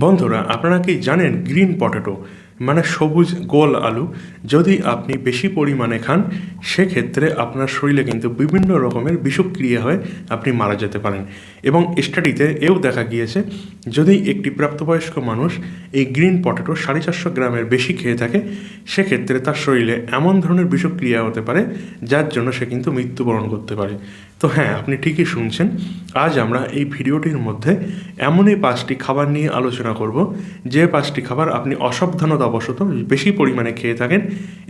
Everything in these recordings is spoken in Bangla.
বন্ধুরা, আপনারা কি জানেন গ্রিন পটেটো মানে সবুজ গোল আলু যদি আপনি বেশি পরিমাণে খান সেক্ষেত্রে আপনার শরীরে কিন্তু বিভিন্ন রকমের বিষক্রিয়া হয়ে আপনি মারা যেতে পারেন। এবং স্টাডিতে এও দেখা গিয়েছে যদি একটি প্রাপ্তবয়স্ক মানুষ এই গ্রিন পটেটো 450 গ্রামের বেশি খেয়ে থাকে সেক্ষেত্রে তার শরীরে এমন ধরনের বিষক্রিয়া হতে পারে যার জন্য সে কিন্তু মৃত্যুবরণ করতে পারে। তো হ্যাঁ, আপনি ঠিকই শুনছেন। আজ আমরা এই ভিডিওটির মধ্যে এমনই 5টি খাবার নিয়ে আলোচনা করব যে 5টি খাবার আপনি অসাবধানতাবশত বেশি পরিমাণে খেয়ে থাকেন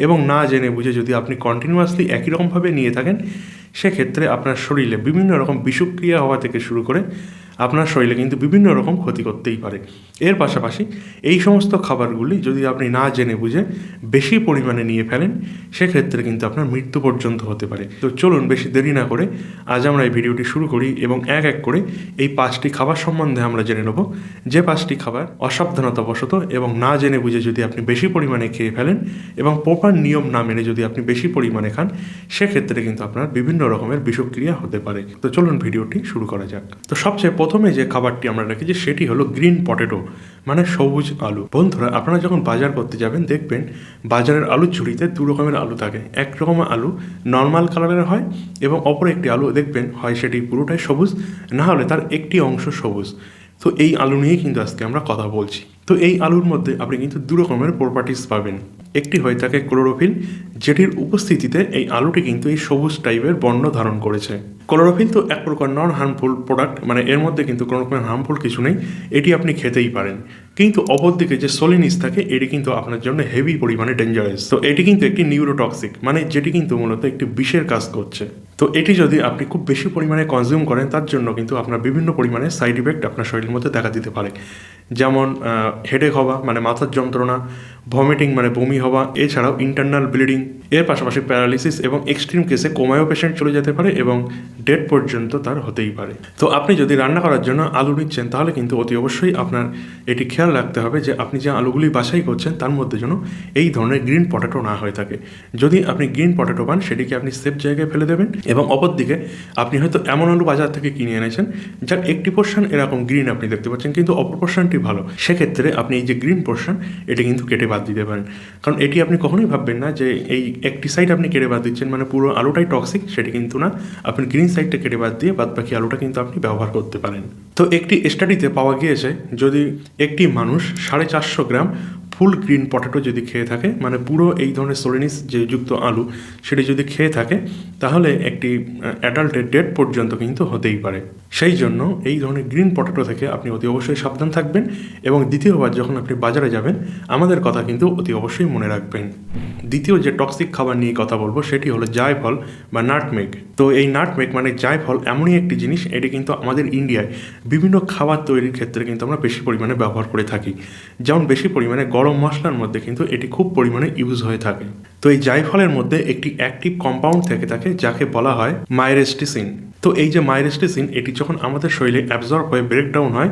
এবং না জেনে বুঝে যদি আপনি কন্টিনিউয়াসলি একই রকমভাবে নিয়ে থাকেন সেক্ষেত্রে আপনার শরীরে বিভিন্ন রকম বিষক্রিয়া হওয়া থেকে শুরু করে আপনার শরীরে কিন্তু বিভিন্ন রকম ক্ষতি করতেই পারে। এর পাশাপাশি এই সমস্ত খাবারগুলি যদি আপনি না জেনে বুঝে বেশি পরিমাণে নিয়ে ফেলেন সেক্ষেত্রে কিন্তু আপনার মৃত্যু পর্যন্ত হতে পারে। তো চলুন বেশি দেরি না করে আজ আমরা এই ভিডিওটি শুরু করি এবং এক এক করে এই 5টি খাবার সম্বন্ধে আমরা জেনে নেব যে 5টি খাবার অসাবধানতাবশত এবং না জেনে বুঝে যদি আপনি বেশি পরিমাণে খেয়ে ফেলেন এবং প্রপার নিয়ম না মেনে যদি আপনি বেশি পরিমাণে খান সেক্ষেত্রে কিন্তু আপনার বিভিন্ন রকমের বিষক্রিয়া হতে পারে। তো চলুন ভিডিওটি শুরু করা যাক। তো সবচেয়ে প্রথমে যে খাবারটি আমরা রেখেছি সেটি হলো গ্রিন পটেটো মানে সবুজ আলু। বন্ধুরা, আপনারা যখন বাজার করতে যাবেন দেখবেন বাজারের আলুর ঝুড়িতে দু রকমের আলু থাকে। এক রকমের আলু নর্মাল কালারের হয় এবং অপর একটি আলু দেখবেন হয় সেটি পুরোটাই সবুজ, না হলে তার একটি অংশ সবুজ। তো এই আলু নিয়েই কিন্তু আজকে আমরা কথা বলছি। তো এই আলুর মধ্যে আপনি কিন্তু দু রকমের প্রপার্টিস পাবেন। একটি হয়ে থাকে ক্লোরোফিল, যেটির উপস্থিতিতে এই আলুটি কিন্তু এই সবুজ টাইপের বর্ণ ধারণ করেছে। ক্লোরোফিল তো এক প্রকার নন হার্মফুল প্রোডাক্ট, মানে এর মধ্যে কিন্তু কোনো রকমের হার্মফুল কিছু নেই, এটি আপনি খেতেই পারেন। কিন্তু অপরদিকে যে সোলিনিস থাকে এটি কিন্তু আপনার জন্য হেভি পরিমাণে ডেঞ্জারাস। তো এটি কিন্তু একটি নিউরোটক্সিক, মানে যেটি কিন্তু মূলত একটি বিষের কাজ করছে। তো এটি যদি আপনি খুব বেশি পরিমাণে কনজিউম করেন তার জন্য কিন্তু আপনার বিভিন্ন পরিমাণে সাইড ইফেক্ট আপনার শরীরের মধ্যে দেখা দিতে পারে, যেমন হেডেক হওয়া মানে মাথার যন্ত্রণা, ভমিটিং মানে বমি হওয়া, এছাড়াও ইন্টারনাল ব্লিডিং, এর পাশাপাশি প্যারালিসিস এবং এক্সট্রিম কেসে কোমায়ও পেশেন্ট চলে যেতে পারে এবং ডেথ পর্যন্ত তার হতেই পারে। তো আপনি যদি রান্না করার জন্য আলু নিচ্ছেন তাহলে কিন্তু অতি অবশ্যই আপনার এটি খেয়াল রাখতে হবে যে আপনি যে আলুগুলি বাছাই করছেন তার মধ্যে যেন এই ধরনের গ্রিন পটেটো না হয়ে থাকে। যদি আপনি গ্রিন পটেটো পান সেটিকে আপনি সেফ জায়গায় ফেলে দেবেন এবং অপরদিকে আপনি হয়তো এমন আলু বাজার থেকে কিনে এনেছেন যার একটি পোর্শন এরকম গ্রিন আপনি দেখতে পাচ্ছেন কিন্তু অপর পোর্শনটি ভালো, সেক্ষেত্রে আপনি এই যে গ্রিন পোর্শন এটি কিন্তু কেটে বাদ দিতে পারেন। কারণ এটি আপনি কখনোই ভাববেন না যে এই একটি সাইড আপনি কেটে বাদ দিচ্ছেন মানে পুরো আলুটাই টক্সিক, সেটি কিন্তু না। আপনি গ্রিন সাইডটা কেটে বাদ দিয়ে বাদ বাকি আলুটা কিন্তু আপনি ব্যবহার করতে পারেন। তো একটি স্টাডিতে পাওয়া গিয়েছে যদি একটি মানুষ 450 গ্রাম ফুল গ্রিন পটেটো যদি খেয়ে থাকে, মানে পুরো এই ধরনের সোলিনিস যে যুক্ত আলু সেটি যদি খেয়ে থাকে তাহলে একটি অ্যাডাল্টের ডেথ পর্যন্ত কিন্তু হতেই পারে। সেই জন্য এই ধরনের গ্রিন পটেটো থেকে আপনি অতি অবশ্যই সাবধান থাকবেন এবং দ্বিতীয়বার যখন আপনি বাজারে যাবেন আমাদের কথা কিন্তু অতি অবশ্যই মনে রাখবেন। দ্বিতীয় যে টক্সিক খাবার নিয়ে কথা বলবো সেটি হলো জায়ফল বা নাটমেগ। তো এই নাটমেগ মানে জায়ফল এমনই একটি জিনিস, এটি কিন্তু আমাদের ইন্ডিয়ায় বিভিন্ন খাবার তৈরির ক্ষেত্রে কিন্তু আমরা বেশি পরিমাণে ব্যবহার করে থাকি। যেমন বেশি পরিমাণে গরম মশলার মধ্যে কিন্তু এটি খুব পরিমাণে ইউজ হয়ে থাকে। তো এই জায়ফলের মধ্যে একটি অ্যাক্টিভ কম্পাউন্ড থেকে থাকে যাকে বলা হয় মাইরেস্টিসিন। তো এই যে মাইরেস্টিসিন এটি যখন আমাদের শরীরে অ্যাবজর্ব হয়ে ব্রেকডাউন হয়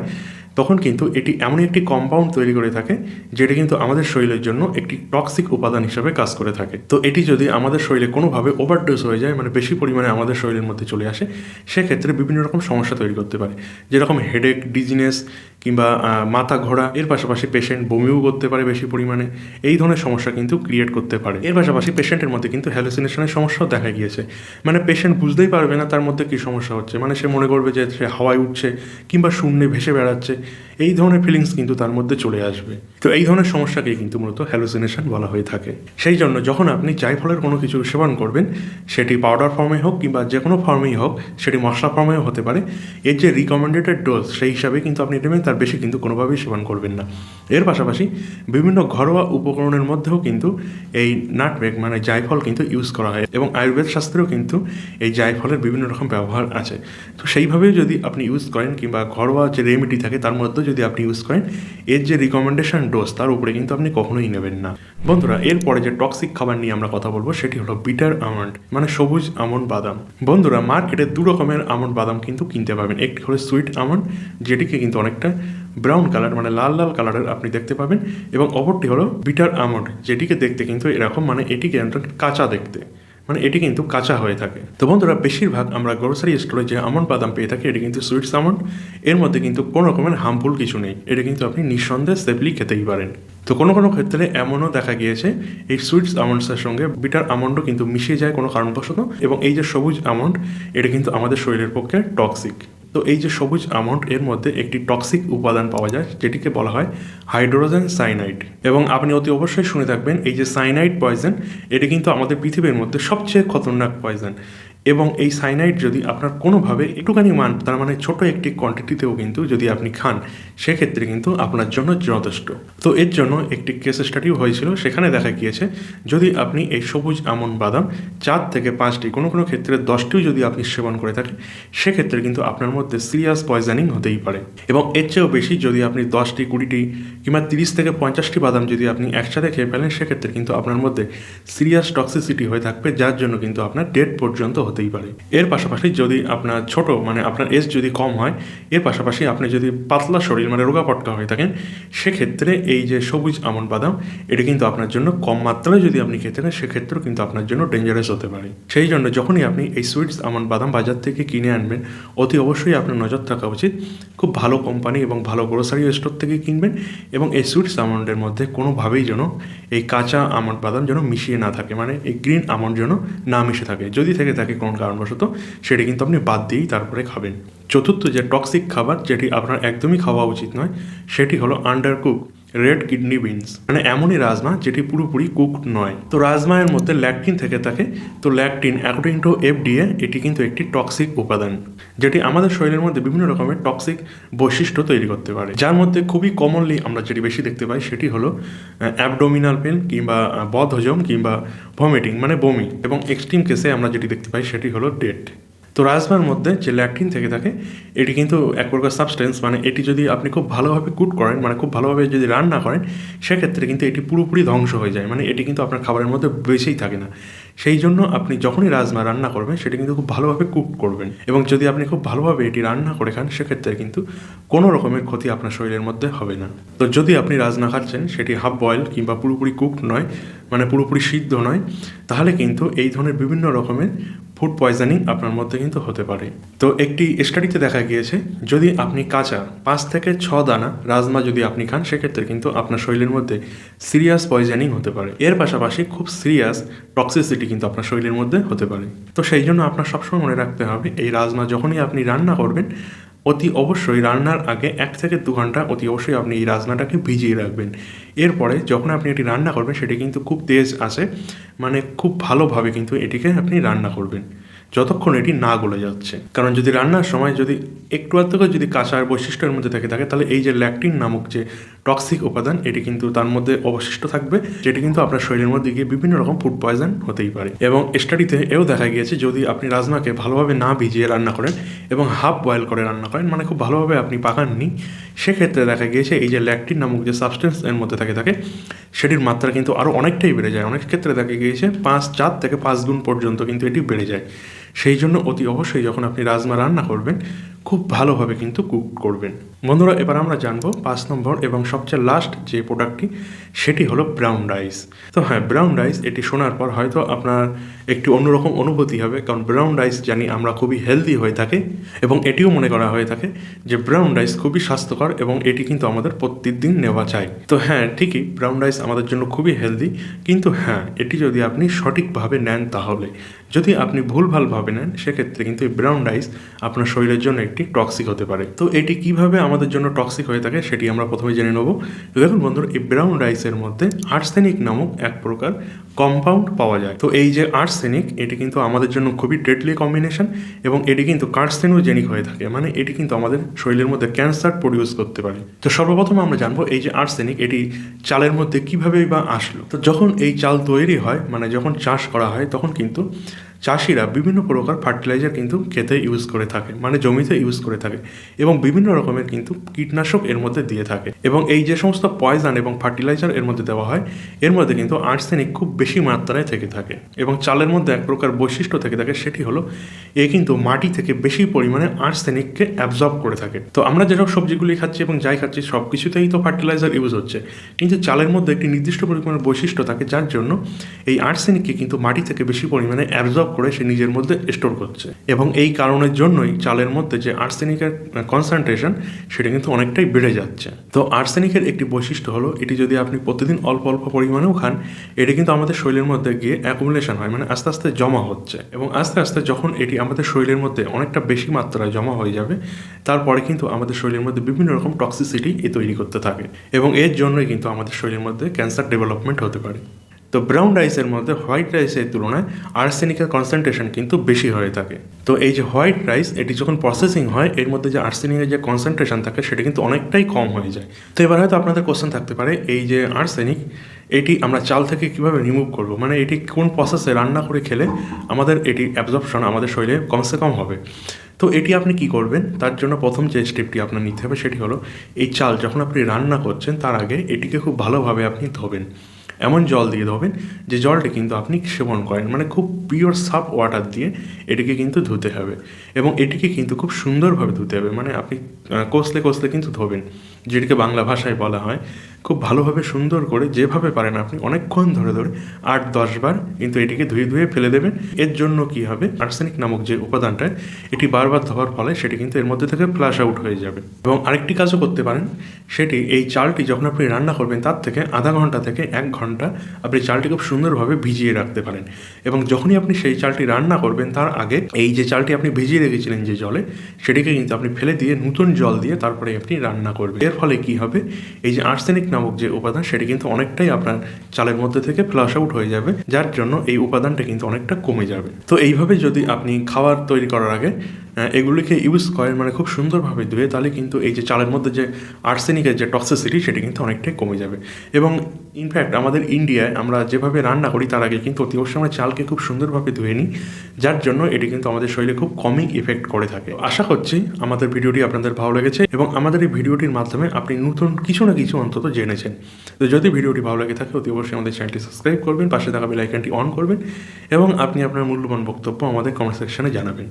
তখন কিন্তু এটি এমন একটি কম্পাউন্ড তৈরি করে থাকে যেটি কিন্তু আমাদের শরীরের জন্য একটি টক্সিক উপাদান হিসেবে কাজ করে থাকে। তো এটি যদি আমাদের শরীরে কোনোভাবে ওভারডোজ হয়ে যায় মানে বেশি পরিমাণে আমাদের শরীরের মধ্যে চলে আসে সেক্ষেত্রে বিভিন্ন রকম সমস্যা তৈরি করতে পারে, যেরকম হেডেক, ডিজিনেস কিংবা মাথা ঘোরা। এর পাশাপাশি পেশেন্ট বমিও করতে পারে বেশি পরিমাণে, এই ধরনের সমস্যা কিন্তু ক্রিয়েট করতে পারে। এর পাশাপাশি পেশেন্টের মধ্যে কিন্তু হ্যালুসিনেশনের সমস্যাও দেখা গিয়েছে, মানে পেশেন্ট বুঝতেই পারবে না তার মধ্যে কী সমস্যা হচ্ছে, মানে সে মনে করবে যে সে হাওয়ায় উঠছে কিংবা শূন্যে ভেসে বেড়াচ্ছে, এই ধরনের ফিলিংস কিন্তু তার মধ্যে চলে আসবে। তো এই ধরনের সমস্যাকেই কিন্তু মূলত হ্যালুসিনেশন বলা হয়ে থাকে। সেই জন্য যখন আপনি জায়ফলের কোনো কিছু সেবন করবেন সেটি পাউডার ফর্মে হোক কিংবা যে কোনো ফর্মেই হোক, সেটি মশলা ফর্মেও হতে পারে, এর যে রিকমেন্ডেড ডোজ সেই হিসাবে কিন্তু আপনি নেবেন, তার বেশি কিন্তু কোনোভাবেই সেবন করবেন না। এর পাশাপাশি বিভিন্ন ঘরোয়া উপকরণের মধ্যেও কিন্তু এই নাটমেগ মানে জায়ফল কিন্তু ইউজ করা হয় এবং আয়ুর্বেদ শাস্ত্রেও কিন্তু এই জায়ফলের বিভিন্ন রকম ব্যবহার আছে। তো সেইভাবেও যদি আপনি ইউজ করেন কিংবা ঘরোয়া যে রেমেডি থাকে তার মধ্যে যদি আপনি ইউজ করেন, এর যে রিকমেন্ডেশন ডোজ তার উপরে কিন্তু আপনি কখনোই নেবেন না। বন্ধুরা, এরপরে যে টক্সিক খাবার নিয়ে আমরা কথা বলবো সেটি হলো বিটার আমন্ড মানে সবুজ আমন্ড বাদাম। বন্ধুরা, মার্কেটে দু রকমের আমন্ড বাদাম কিন্তু কিনতে পাবেন। একটি হলো সুইট আমন্ড, যেটিকে কিন্তু অনেকটা ব্রাউন কালার মানে লাল লাল কালারের আপনি দেখতে পাবেন, এবং অপরটি হলো বিটার আমন্ড, যেটিকে দেখতে কিন্তু এরকম মানে এটিকে কাঁচা দেখতে, মানে এটি কিন্তু কাঁচা হয়ে থাকে। তো বন্ধুরা, বেশিরভাগ আমরা গ্রোসারি স্টোরে যে আমন্ড বাদাম পেয়ে থাকি এটি কিন্তু সুইটস আমন্ড। এর মধ্যে কিন্তু কোনো রকমের হার্মফুল কিছু নেই, এটা কিন্তু আপনি নিঃসন্দেহে সেফলি খেতেই পারেন। তো কোনো কোনো ক্ষেত্রে এমনও দেখা গিয়েছে এই সুইটস আমন্ডসের সঙ্গে বিটার আমন্ডও কিন্তু মিশিয়ে যায় কোনো কারণবশত, এবং এই যে সবুজ আমন্ড এটা কিন্তু আমাদের শরীরের পক্ষে টক্সিক। তো এই যে সবুজ আমন্ড এর মধ্যে একটি টক্সিক উপাদান পাওয়া যায় যেটিকে বলা হয় হাইড্রোজেন সাইনাইড, এবং আপনি অতি অবশ্যই শুনে থাকবেন এই যে সাইনাইড পয়জন এটি কিন্তু আমাদের পৃথিবীর মধ্যে সবচেয়ে খতরনাক পয়জন। এবং এই সাইনাইড যদি আপনার কোনোভাবে একটুখানি তার মানে ছোট একটি কোয়ান্টিটিতেও কিন্তু যদি আপনি খান সেক্ষেত্রে কিন্তু আপনার জন্য যথেষ্ট। তো এর জন্য একটি কেস স্টাডিও হয়েছিল, সেখানে দেখা গিয়েছে যদি আপনি এই সবুজ আমন্ড বাদাম 4 থেকে 5টি কোনো কোনো ক্ষেত্রে 10টিও যদি আপনি সেবন করে থাকেন সেক্ষেত্রে কিন্তু আপনার মধ্যে সিরিয়াস পয়জনিং হতেই পারে। এবং এর চেয়েও বেশি যদি আপনি 10টি 20টি কিংবা 30 থেকে 50টি বাদাম যদি আপনি একসাথে খেয়ে ফেলেন সেক্ষেত্রে কিন্তু আপনার মধ্যে সিরিয়াস টক্সিসিটি হয়ে থাকবে, যার জন্য কিন্তু আপনার ডেথ পর্যন্ত হতেই পারে। এর পাশাপাশি যদি আপনার ছোট মানে আপনার এজ যদি কম হয়, এর পাশাপাশি আপনি যদি পাতলা শরীর মানে রোগা পটকা হয়ে থাকেন সেক্ষেত্রে এই যে সবুজ আমন্ড বাদাম এটি কিন্তু আপনার জন্য কম মাত্রায় যদি আপনি খেতে থাকেন সেক্ষেত্রেও কিন্তু আপনার জন্য ডেঞ্জারাস হতে পারে। সেই জন্য যখনই আপনি এই সুইটস আমন্ড বাদাম বাজার থেকে কিনে আনবেন অতি অবশ্যই আপনার নজর থাকা উচিত খুব ভালো কোম্পানি এবং ভালো গ্রোসারি স্টোর থেকে কিনবেন, এবং এই সুইটস আমন্ডের মধ্যে কোনোভাবেই যেন এই কাঁচা আমন্ড বাদাম যেন মিশিয়ে না থাকে, মানে এই গ্রিন আমন্ড যেন না মিশে থাকে। যদি থেকে থাকে কোনো কারণবশত সেটি কিন্তু আপনি বাদ দিয়েই তারপরে খাবেন। চতুর্থ যে টক্সিক খাবার যেটি আপনার একদমই খাওয়া উচিত নয় সেটি হলো আন্ডারকুক রেড কিডনি বিনস, মানে এমনই রাজমা যেটি পুরোপুরি কুকড নয়। তো রাজমায়ের মধ্যে ল্যাকটিন থেকে থাকে। তো ল্যাকটিন অ্যাকর্ডিং টু FDA এটি কিন্তু একটি টক্সিক উপাদান যেটি আমাদের শরীরের মধ্যে বিভিন্ন রকমের টক্সিক বৈশিষ্ট্য তৈরি করতে পারে, যার মধ্যে খুবই কমনলি আমরা যেটি বেশি দেখতে পাই সেটি হলো অ্যাবডোমিনাল পেন কিংবা বদহজম কিংবা ভমিটিং মানে বমি, এবং এক্সট্রিম কেসে আমরা যেটি দেখতে পাই সেটি হলো ডেথ। তো রাজমার মধ্যে যে ল্যাকটিন থেকে থাকে এটি কিন্তু এক প্রকার সাবস্টেন্স, মানে এটি যদি আপনি খুব ভালোভাবে কুক করেন মানে খুব ভালোভাবে যদি রান্না করেন সেক্ষেত্রে কিন্তু এটি পুরোপুরি ধ্বংস হয়ে যায়, মানে এটি কিন্তু আপনার খাবারের মধ্যে বেঁচেই থাকে না। সেই জন্য আপনি যখনই রাজমা রান্না করবেন সেটি কিন্তু খুব ভালোভাবে কুক করবেন, এবং যদি আপনি খুব ভালোভাবে এটি রান্না করে খান সেক্ষেত্রে কিন্তু কোনো রকমের ক্ষতি আপনার শরীরের মধ্যে হবে না। তো যদি আপনি রাজমা খাচ্ছেন সেটি হাফ বয়েল কিংবা পুরোপুরি কুকড নয় মানে পুরোপুরি সিদ্ধ নয়, তাহলে কিন্তু এই ধরনের বিভিন্ন রকমের ফুড পয়জনিং আপনার মধ্যে কিন্তু হতে পারে। তো একটি স্টাডিতে দেখা গিয়েছে যদি আপনি কাঁচা 5 থেকে 6 দানা রাজমা যদি আপনি খান সেক্ষেত্রে কিন্তু আপনার শরীরের মধ্যে সিরিয়াস পয়জনিং হতে পারে। এর পাশাপাশি খুব সিরিয়াস টক্সিসিটি কিন্তু আপনার শরীরের মধ্যে হতে পারে। তো সেই জন্য আপনার সবসময় মনে রাখতে হবে এই রাজমা যখনই আপনি রান্না করবেন অতি অবশ্যই রান্নার আগে 1 থেকে 2 ঘন্টা অতি অবশ্যই আপনি এই রাজমাটাকে ভিজিয়ে রাখবেন। এরপরে যখন আপনি এটি রান্না করবেন সেটি কিন্তু খুব তেজ আছে, মানে খুব ভালোভাবে কিন্তু এটিকে আপনি রান্না করবেন যতক্ষণ এটি না গলে যাচ্ছে। কারণ যদি রান্নার সময় যদি একটু আধটু যদি কাঁচার বৈশিষ্ট্যের মধ্যে থাকে তাহলে এই যে ল্যাকটিন নামক যে টক্সিক উপাদান এটি কিন্তু তার মধ্যে অবশিষ্ট থাকবে, যেটি কিন্তু আপনার শরীরের মধ্যে গিয়ে বিভিন্ন রকম ফুড পয়জন হতেই পারে। এবং স্টাডিতে এও দেখা গিয়েছে যদি আপনি রাজমাকে ভালোভাবে না ভিজিয়ে রান্না করেন এবং হাফ বয়েল করে রান্না করেন মানে খুব ভালোভাবে আপনি পাকাননি, সেক্ষেত্রে দেখা গিয়েছে এই যে ল্যাকটিন নামক যে সাবস্টেন্স এর মধ্যে থাকে সেটির মাত্রা কিন্তু আরও অনেকটাই বেড়ে যায়। অনেক ক্ষেত্রে দেখা গিয়েছে 4 থেকে 5 গুণ পর্যন্ত কিন্তু এটি বেড়ে যায়। সেই জন্য অতি অবশ্যই যখন আপনি রাজমা রান্না করবেন খুব ভালোভাবে কিন্তু কুক করবেন। বন্ধুরা, এবার আমরা জানবো 5 নম্বর এবং সবচেয়ে লাস্ট যে প্রোডাক্টটি সেটি হলো ব্রাউন রাইস। তো হ্যাঁ, ব্রাউন রাইস এটি শোনার পর হয়তো আপনার একটি অন্যরকম অনুভূতি হবে, কারণ ব্রাউন রাইস জানি আমরা খুবই হেলদি হয়ে থাকে এবং এটিও মনে করা হয়ে থাকে যে ব্রাউন রাইস খুবই স্বাস্থ্যকর এবং এটি কিন্তু আমাদের প্রত্যেকদিন নেওয়া চাই। তো হ্যাঁ, ঠিকই ব্রাউন রাইস আমাদের জন্য খুবই হেলদি, কিন্তু হ্যাঁ এটি যদি আপনি সঠিকভাবে নেন তাহলে, যদি আপনি ভুলভালভাবে নেন সেক্ষেত্রে কিন্তু এই ব্রাউন রাইস আপনার শরীরের জন্য একটি টক্সিক হতে পারে। তো এটি কিভাবে আমাদের জন্য টক্সিক হয়ে থাকে সেটি আমরা প্রথমে জেনে নেব। দেখুন বন্ধুরা, এই ব্রাউন রাইসের মধ্যে আর্সেনিক নামক এক প্রকার কম্পাউন্ড পাওয়া যায়। তো এই যে আর্সেনিক এটি কিন্তু আমাদের জন্য খুবই ডেডলি কম্বিনেশন এবং এটি কিন্তু কার্সিনোজেনিক হয়ে থাকে, মানে এটি কিন্তু আমাদের শরীরের মধ্যে ক্যান্সার প্রডিউস করতে পারে। তো সর্বপ্রথম আমরা জানবো এই যে আর্সেনিক এটি চালের মধ্যে কিভাবেই বা আসলো। তো যখন এই চাল তৈরি হয় মানে যখন চাষ করা হয় তখন কিন্তু চাষিরা বিভিন্ন প্রকার ফার্টিলাইজার কিন্তু খেতে ইউজ করে থাকে, মানে জমিতে ইউজ করে থাকে, এবং বিভিন্ন রকমের কিন্তু কীটনাশক এর মধ্যে দিয়ে থাকে। এবং এই যে সমস্ত পয়জন এবং ফার্টিলাইজার এর মধ্যে দেওয়া হয়, এর মধ্যে কিন্তু আর্সেনিক খুব বেশি মাত্রায় থেকে থাকে। এবং চালের মধ্যে এক প্রকার বৈশিষ্ট্য থেকে থাকে, সেটি হলো এ কিন্তু মাটি থেকে বেশি পরিমাণে আর্সেনিককে অ্যাবজর্ব করে থাকে। তো আমরা যেসব সবজিগুলি খাচ্ছি এবং যাই খাচ্ছি সব কিছুতেই তো ফার্টিলাইজার ইউজ হচ্ছে, কিন্তু চালের মধ্যে একটি নির্দিষ্ট পরিমাণের বৈশিষ্ট্য থাকে, যার জন্য এই আর্সেনিককে কিন্তু মাটি থেকে বেশি পরিমাণে অ্যাবজর্ব করে সে নিজের মধ্যে স্টোর করছে। এবং এই কারণের জন্যই চালের মধ্যে যে আর্সেনিকের কনসেন্ট্রেশন সেটা কিন্তু অনেকটাই বেড়ে যাচ্ছে। তো আর্সেনিকের একটি বৈশিষ্ট্য হলো এটি যদি আপনি প্রতিদিন অল্প অল্প পরিমাণেও খান, এটা কিন্তু আমাদের শরীরের মধ্যে গিয়ে অ্যাকুমুলেশন হয়, মানে আস্তে আস্তে জমা হচ্ছে। এবং আস্তে আস্তে যখন এটি আমাদের শরীরের মধ্যে অনেকটা বেশি মাত্রায় জমা হয়ে যাবে, তারপরে কিন্তু আমাদের শরীরের মধ্যে বিভিন্ন রকম টক্সিসিটি তৈরি করতে থাকে, এবং এর জন্যই কিন্তু আমাদের শরীরের মধ্যে ক্যান্সার ডেভেলপমেন্ট হতে পারে। তো ব্রাউন রাইসের মধ্যে হোয়াইট রাইসের তুলনায় আর্সেনিকের কনসেন্ট্রেশন কিন্তু বেশি হয়ে থাকে। তো এই যে হোয়াইট রাইস, এটি যখন প্রসেসিং হয়, এর মধ্যে যে আর্সেনিকের যে কনসেন্ট্রেশন থাকে সেটা কিন্তু অনেকটাই কম হয়ে যায়। তো এবার হয়তো আপনাদের কোশ্চেন থাকতে পারে, এই যে আর্সেনিক, এটি আমরা চাল থেকে কীভাবে রিমুভ করব, মানে এটি কোন প্রসেসে রান্না করে খেলে আমাদের এটি অ্যাবজর্পশন আমাদের শরীরে কমসে কম হবে। তো এটি আপনি কি করবেন, তার জন্য প্রথম যে স্টেপটি আপনার নিতে হবে সেটি হলো, এই চাল যখন আপনি রান্না করছেন তার আগে এটিকে খুব ভালোভাবে আপনি ধোবেন। এমন জল দিয়ে ধোবেন যে জলটি কিন্তু আপনি সেবন করেন, মানে খুব পিওর সাফ ওয়াটার দিয়ে এটিকে কিন্তু ধুতে হবে। এবং এটিকে কিন্তু খুব সুন্দরভাবে ধুতে হবে, মানে আপনি কষলে কষলে কিন্তু ধোবেন, যেটিকে বাংলা ভাষায় বলা হয়। খুব ভালোভাবে সুন্দর করে যেভাবে পারেন আপনি অনেকক্ষণ ধরে 8-10 বার কিন্তু এটিকে ধুয়ে ধুয়ে ফেলে দেবেন। এর জন্য কি হবে, আর্সেনিক নামক যে উপাদানটা, এটি বারবার ধোয়ার ফলে সেটি কিন্তু এর মধ্যে থেকে ফ্লাশ আউট হয়ে যাবে। এবং আরেকটি কাজও করতে পারেন, সেটি এই চালটি যখন আপনি রান্না করবেন তার থেকে আধা ঘন্টা থেকে 1 ঘন্টা আপনি চালটি খুব সুন্দরভাবে ভিজিয়ে রাখতে পারেন। এবং যখনই আপনি সেই চালটি রান্না করবেন তার আগে এই যে চালটি আপনি ভিজিয়ে রেখেছিলেন যে জলে, সেটিকে কিন্তু আপনি ফেলে দিয়ে নতুন জল দিয়ে তারপরে আপনি রান্না করবেন। এর ফলে কি হবে, এই যে আর্সেনিক নামক যে উপাদান সেটি কিন্তু অনেকটাই আপনার চালের মধ্যে থেকে ফ্লাশ আউট হয়ে যাবে, যার জন্য এই উপাদানটা কিন্তু অনেকটা কমে যাবে। তো এইভাবে যদি আপনি খাবার তৈরি করার আগে এগুলিকে ইউজ করেন, মানে খুব সুন্দরভাবে ধুয়ে, তাহলে কিন্তু এই যে চালের মধ্যে যে আর্সেনিকের যে টক্সিসিটি সেটি কিন্তু অনেকটাই কমে যাবে। এবং ইনফ্যাক্ট আমাদের ইন্ডিয়ায় আমরা যেভাবে রান্না করি তার আগে কিন্তু অতি অবশ্যই আমরা চালকে খুব সুন্দরভাবে ধুয়ে নিই, যার জন্য এটি কিন্তু আমাদের শরীরে খুব কমই ইফেক্ট করে থাকে। আশা করছি আমাদের ভিডিওটি আপনাদের ভালো লেগেছে এবং আমাদের এই ভিডিওটির মাধ্যমে আপনি নতুন কিছু না কিছু অন্তত জেনেছেন। তো যদি ভিডিওটি ভালো লেগে থাকে অতি অবশ্যই আমাদের চ্যানেলটি সাবস্ক্রাইব করবেন, পাশে থাকা বেল আইকনটি অন করবেন, এবং আপনি আপনার মূল্যবান বক্তব্য আমাদের কমেন্ট সেকশনে জানাবেন।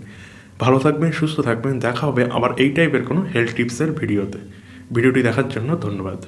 ভালো থাকবেন, সুস্থ থাকবেন, দেখা হবে আবার এই টাইপের কোনো হেলথ টিপসের ভিডিওতে। ভিডিওটি দেখার জন্য ধন্যবাদ।